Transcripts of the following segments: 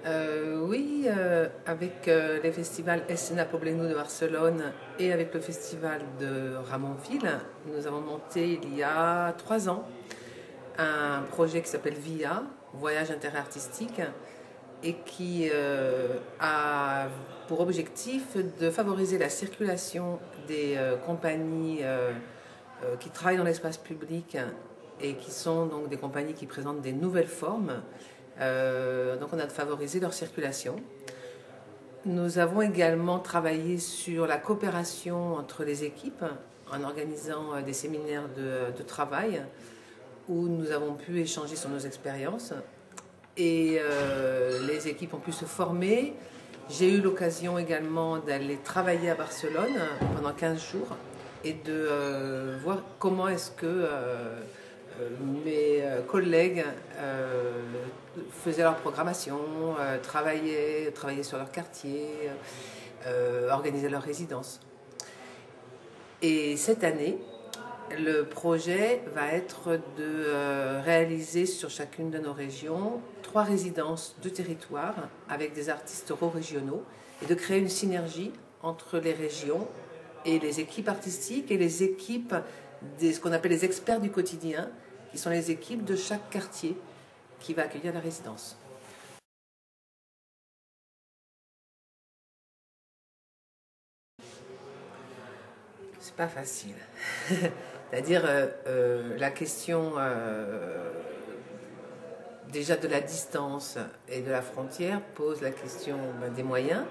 Oui, avec les festivals Escena Poblenou de Barcelone et avec le festival de Ramonville, nous avons monté il y a 3 ans un projet qui s'appelle VIA, Voyage interartistique, et qui a pour objectif de favoriser la circulation des compagnies qui travaillent dans l'espace public et qui sont donc des compagnies qui présentent des nouvelles formes. Donc on a favorisé leur circulation. Nous avons également travaillé sur la coopération entre les équipes en organisant des séminaires de travail où nous avons pu échanger sur nos expériences et les équipes ont pu se former. J'ai eu l'occasion également d'aller travailler à Barcelone pendant 15 jours et de voir comment est-ce que mes collègues faisaient leur programmation, travaillaient sur leur quartier, organisaient leur résidence. Et cette année, le projet va être de réaliser sur chacune de nos régions 3 résidences de territoire avec des artistes eurorégionaux et de créer une synergie entre les régions et les équipes artistiques et les équipes ce qu'on appelle les experts du quotidien, qui sont les équipes de chaque quartier qui va accueillir la résidence. C'est pas facile. C'est-à-dire la question déjà de la distance et de la frontière pose la question des moyens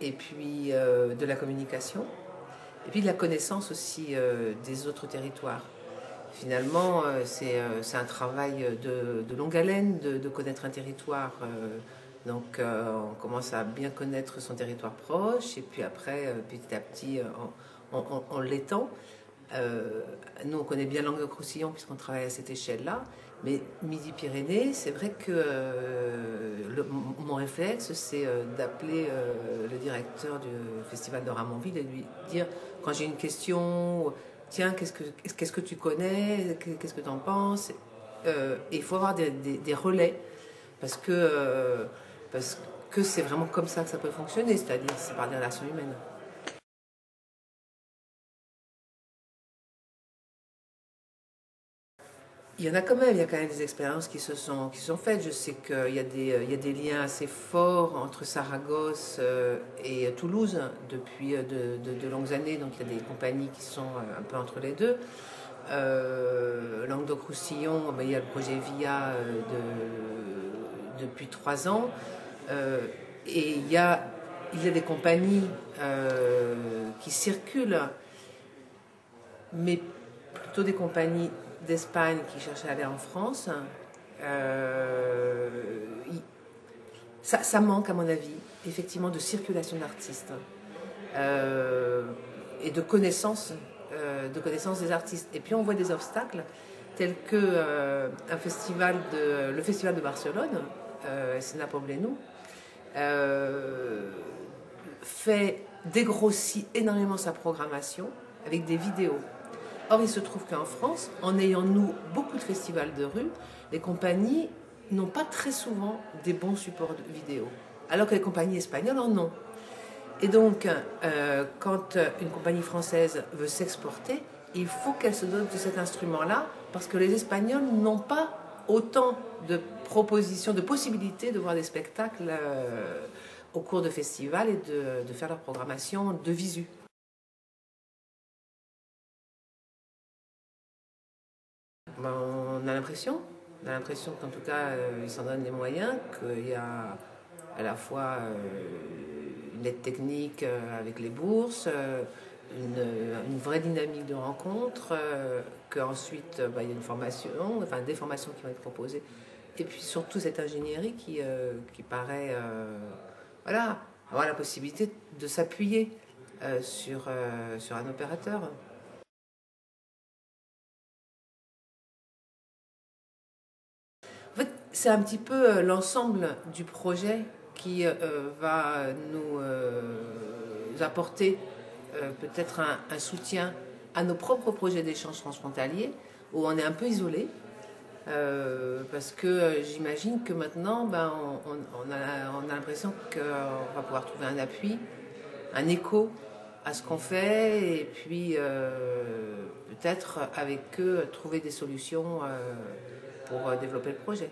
et puis de la communication et puis de la connaissance aussi des autres territoires. Finalement, c'est un travail de longue haleine de connaître un territoire. Donc on commence à bien connaître son territoire proche et puis après, petit à petit, on l'étend. Nous, on connaît bien Languedoc-Roussillon puisqu'on travaille à cette échelle-là. Mais Midi-Pyrénées, c'est vrai que mon réflexe, c'est d'appeler le directeur du festival de Ramonville et lui dire, quand j'ai une question, tiens, qu'est-ce que tu connais, qu'est-ce que tu en penses. Il faut avoir des relais parce que c'est vraiment comme ça que ça peut fonctionner, c'est-à-dire c'est par des relations humaines. Il y en a quand même, il y a quand même des expériences qui se sont faites. Je sais qu'il y a des liens assez forts entre Saragosse et Toulouse depuis de longues années. Donc il y a des compagnies qui sont un peu entre les deux. Languedoc-Roussillon, il y a le projet VIA depuis 3 ans. Et il y a des compagnies qui circulent, mais plutôt des compagnies d'Espagne qui cherchaient à aller en France. Ça manque, à mon avis, effectivement, de circulation d'artistes et de connaissance des artistes. Et puis on voit des obstacles tels que le festival de Barcelone, Escena Poblenou, dégrossit énormément sa programmation avec des vidéos. Or, il se trouve qu'en France, en ayant nous beaucoup de festivals de rue, les compagnies n'ont pas très souvent des bons supports de vidéo, alors que les compagnies espagnoles en ont. Et donc, quand une compagnie française veut s'exporter, il faut qu'elle se dote de cet instrument-là, parce que les Espagnols n'ont pas autant de propositions, de possibilités de voir des spectacles au cours de festivals et de faire leur programmation de visu. Ben, on a l'impression qu'en tout cas, ils s'en donnent les moyens, qu'il y a à la fois une aide technique avec les bourses, une vraie dynamique de rencontre, qu'ensuite il y a une formation, enfin des formations qui vont être proposées, et puis surtout cette ingénierie qui paraît voilà, avoir la possibilité de s'appuyer sur un opérateur. En fait, c'est un petit peu l'ensemble du projet qui va nous apporter peut-être un soutien à nos propres projets d'échange transfrontalier, où on est un peu isolé, Parce que j'imagine que maintenant, on a l'impression qu'on va pouvoir trouver un appui, un écho à ce qu'on fait, et puis peut-être avec eux trouver des solutions pour développer le projet.